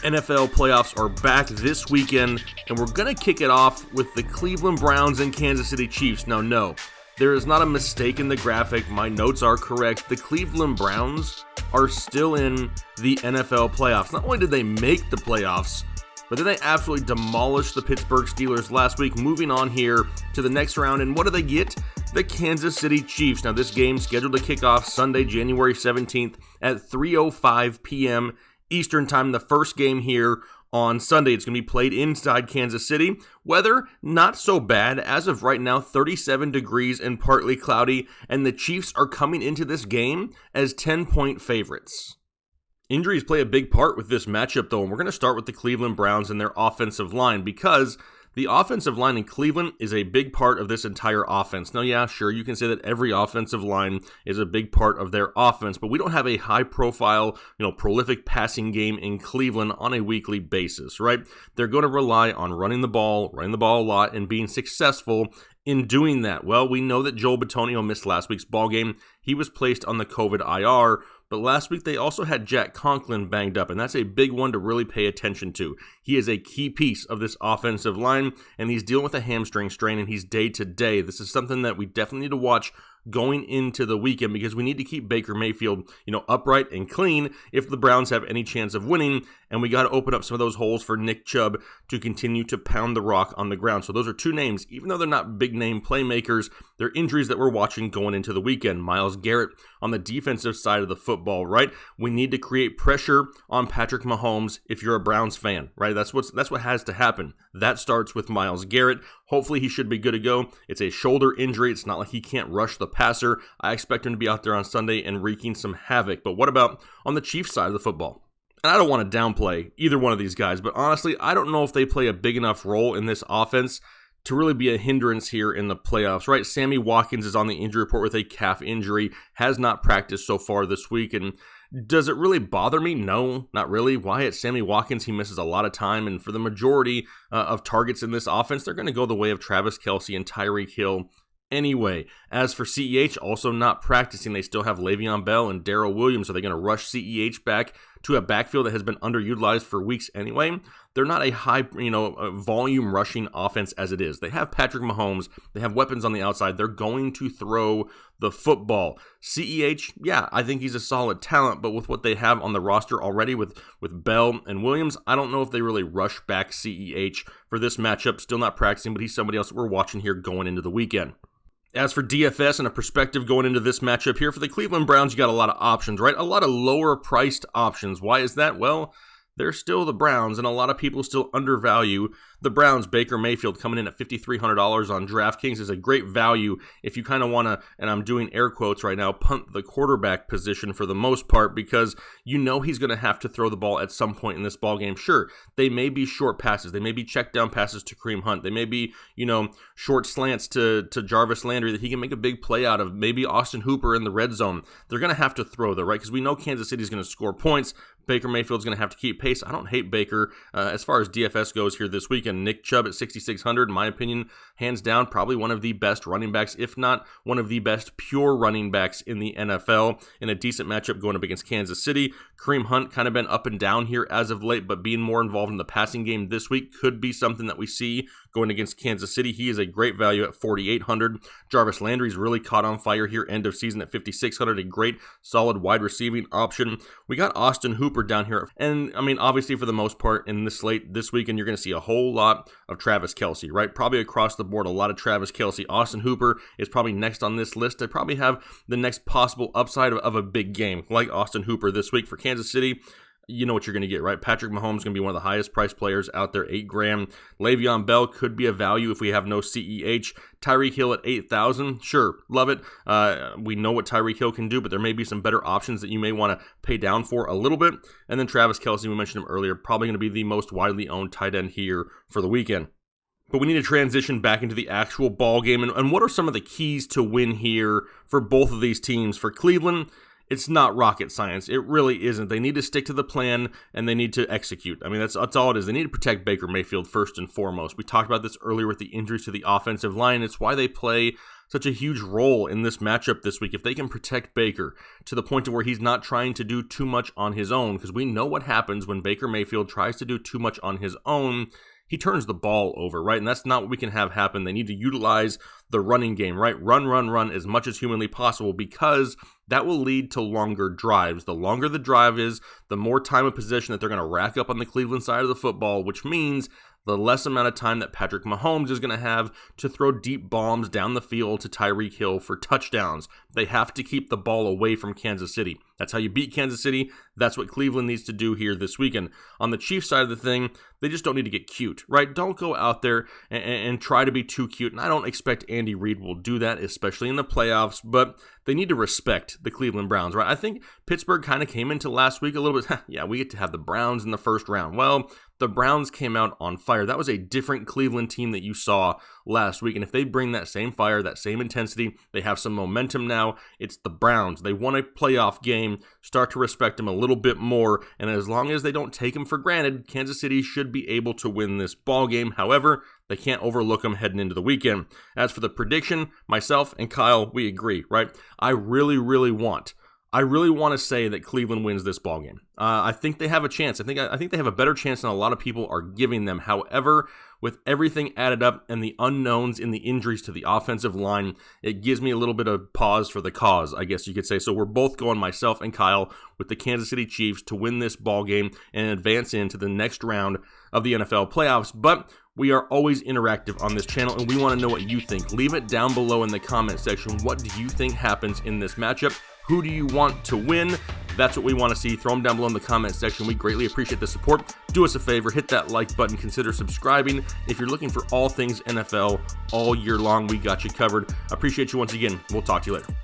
NFL playoffs are back this weekend, and we're going to kick it off with the Cleveland Browns and Kansas City Chiefs. Now, no, there is not a mistake in the graphic. My notes are correct. The Cleveland Browns are still in the NFL playoffs. Not only did they make the playoffs, but then they absolutely demolished the Pittsburgh Steelers last week, moving on here to the next round. And what do they get? The Kansas City Chiefs. Now, this game scheduled to kick off Sunday, January 17th at 3:05 p.m. Eastern Time. The first game here on Sunday. It's going to be played inside Kansas City. Weather, not so bad. As of right now, 37 degrees and partly cloudy. And the Chiefs are coming into this game as 10-point favorites. Injuries play a big part with this matchup, though, and we're going to start with the Cleveland Browns and their offensive line because the offensive line in Cleveland is a big part of this entire offense. Now, yeah, sure, you can say that every offensive line is a big part of their offense, but we don't have a high-profile, prolific passing game in Cleveland on a weekly basis, right? They're going to rely on running the ball a lot, and being successful in doing that. Well, we know that Joel Bitonio missed last week's ballgame. He was placed on the COVID IR, but last week they also had Jack Conklin banged up, and that's a big one to really pay attention to. He is a key piece of this offensive line, and he's dealing with a hamstring strain, and he's day-to-day. This is something that we definitely need to watch going into the weekend because we need to keep Baker Mayfield, upright and clean if the Browns have any chance of winning, and we got to open up some of those holes for Nick Chubb to continue to pound the rock on the ground. So those are two names. Even though they're not big-name playmakers, they're injuries that we're watching going into the weekend. Myles Garrett on the defensive side of the football, right? We need to create pressure on Patrick Mahomes if you're a Browns fan, right? That's what has to happen. That starts with Myles Garrett. Hopefully he should be good to go. It's a shoulder injury. It's not like he can't rush the passer. I expect him to be out there on Sunday and wreaking some havoc. But what about on the Chiefs side of the football? And I don't want to downplay either one of these guys, but honestly, I don't know if they play a big enough role in this offense to really be a hindrance here in the playoffs, right? Sammy Watkins is on the injury report with a calf injury, has not practiced so far this week, and does it really bother me? No, not really. Why? It's Sammy Watkins. He misses a lot of time, and for the majority of targets in this offense, they're going to go the way of Travis Kelce and Tyreek Hill anyway. As for CEH, also not practicing. They still have Le'Veon Bell and Darrell Williams. Are they going to rush CEH back to a backfield that has been underutilized for weeks anyway? They're not a high, volume rushing offense as it is. They have Patrick Mahomes. They have weapons on the outside. They're going to throw the football. CEH, yeah, I think he's a solid talent, but with what they have on the roster already with Bell and Williams, I don't know if they really rush back CEH for this matchup. Still not practicing, but he's somebody else that we're watching here going into the weekend. As for DFS and a perspective going into this matchup here, for the Cleveland Browns, you got a lot of options, right? A lot of lower-priced options. Why is that? Well, they're still the Browns, and a lot of people still undervalue the Browns. Baker Mayfield coming in at $5,300 on DraftKings is a great value if you kind of want to, and I'm doing air quotes right now, punt the quarterback position for the most part because he's going to have to throw the ball at some point in this ball game. Sure, they may be short passes. They may be check down passes to Kareem Hunt. They may be, short slants to Jarvis Landry that he can make a big play out of. Maybe Austin Hooper in the red zone. They're going to have to throw though, right? Because we know Kansas City is going to score points. Baker Mayfield's going to have to keep pace. I don't hate Baker as far as DFS goes here this weekend. Nick Chubb at 6,600, in my opinion, hands down, probably one of the best running backs, if not one of the best pure running backs in the NFL in a decent matchup going up against Kansas City. Kareem Hunt kind of been up and down here as of late, but being more involved in the passing game this week could be something that we see going against Kansas City. He is a great value at 4,800. Jarvis Landry's really caught on fire here end of season at 5,600, a great solid wide receiving option. We got Austin Hooper down here, and obviously for the most part in this slate this weekend, you're going to see a whole lot of Travis Kelce, right? Probably across the board, a lot of Travis Kelce. Austin Hooper is probably next on this list. They probably have the next possible upside of a big game like Austin Hooper this week for Kansas City. You know what you're going to get, right? Patrick Mahomes is going to be one of the highest priced players out there, $8,000. Le'Veon Bell could be a value if we have no CEH. Tyreek Hill at $8,000, sure, love it. We know what Tyreek Hill can do, but there may be some better options that you may want to pay down for a little bit. And then Travis Kelce, we mentioned him earlier, probably going to be the most widely owned tight end here for the weekend. But we need to transition back into the actual ball game. And what are some of the keys to win here for both of these teams? For Cleveland, It's not rocket science. It really isn't. They need to stick to the plan, and they need to execute. I mean, that's all it is. They need to protect Baker Mayfield first and foremost. We talked about this earlier with the injuries to the offensive line. It's why they play such a huge role in this matchup this week. If they can protect Baker to the point to where he's not trying to do too much on his own, because we know what happens when Baker Mayfield tries to do too much on his own. He turns the ball over, right? And that's not what we can have happen. They need to utilize the running game, right? Run as much as humanly possible, because that will lead to longer drives. The longer the drive is, the more time of possession that they're going to rack up on the Cleveland side of the football, which means the less amount of time that Patrick Mahomes is going to have to throw deep bombs down the field to Tyreek Hill for touchdowns. They have to keep the ball away from Kansas City. That's how you beat Kansas City. That's what Cleveland needs to do here this weekend. On the Chiefs side of the thing, they just don't need to get cute, right? Don't go out there and try to be too cute. And I don't expect Andy Reid will do that, especially in the playoffs, but they need to respect the Cleveland Browns, right? I think Pittsburgh kind of came into last week a little bit, yeah, we get to have the Browns in the first round. Well, the Browns came out on fire. That was a different Cleveland team that you saw last week. And if they bring that same fire, that same intensity, they have some momentum now. It's the Browns. They won a playoff game. Start to respect them a little bit more. And as long as they don't take them for granted, Kansas City should be able to win this ball game. However, they can't overlook them heading into the weekend. As for the prediction, myself and Kyle, we agree, right? I really want to say that Cleveland wins this ballgame. I think they have a chance. I think they have a better chance than a lot of people are giving them. However, with everything added up and the unknowns in the injuries to the offensive line, it gives me a little bit of pause for the cause, I guess you could say. So we're both going, myself and Kyle, with the Kansas City Chiefs to win this ballgame and advance into the next round of the NFL playoffs. But we are always interactive on this channel, and we want to know what you think. Leave it down below in the comment section. What do you think happens in this matchup? Who do you want to win? That's what we want to see. Throw them down below in the comment section. We greatly appreciate the support. Do us a favor, hit that like button. Consider subscribing. If you're looking for all things NFL all year long, we got you covered. Appreciate you once again. We'll talk to you later.